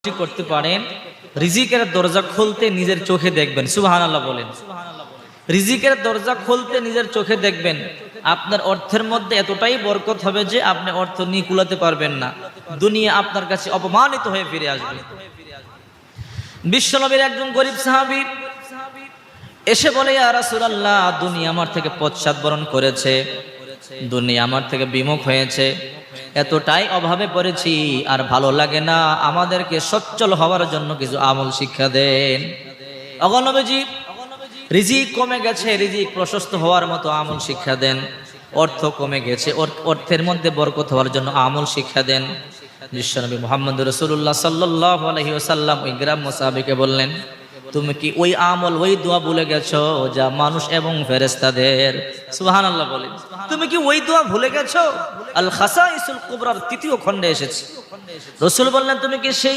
করতে পারেন, রিজিকের দরজা খুলতে নিজের চোখে দেখবেন। সুবহানাল্লাহ বলেন। রিজিকের দরজা খুলতে নিজের চোখে দেখবেন। আপনার অর্থের মধ্যে এতটাই বরকত হবে যে আপনি অর্থ নিয়ে কুলাতে পারবেন না, দুনিয়া আপনার কাছে অপমানিত হয়ে ফিরে আসবে। বিশ্বনবীর একজন গরিব সাহাবী এসে বলে, ইয়া রাসূলুল্লাহ, দুনিয়া আমার থেকে পশ্চাৎবরণ করেছে, দুনিয়া আমার থেকে বিমুখ হয়েছে, এতটাই অভাবে পড়েছি, আর ভালো লাগে না, আমাদেরকে সচ্ছল হওয়ার জন্য কিছু আমল শিক্ষা দেন। ওগো নবীজি, রিজিক কমে গেছে, রিজিক প্রশস্ত হওয়ার মতো আমল শিক্ষা দেন। অর্থ কমে গেছে, অর্থের মধ্যে বরকত হওয়ার জন্য আমল শিক্ষা দেন। বিশ্বনবী মুহাম্মদ রাসূলুল্লাহ সাল্লাল্লাহু আলাইহি ওয়াসাল্লাম ওই গ্রাম্য সাহাবীকে বললেন, তুমি কি ওই আমল, ওই দোয়া ভুলে গেছো যা মানুষ এবং ফেরেশতাদের, সুবহানাল্লাহ বলেন, তুমি কি ওই দোয়া ভুলে গেছো? আল খাসাইসুল কুবরার তৃতীয় খণ্ডে এসেছে। রাসূল বললেন, তুমি কি সেই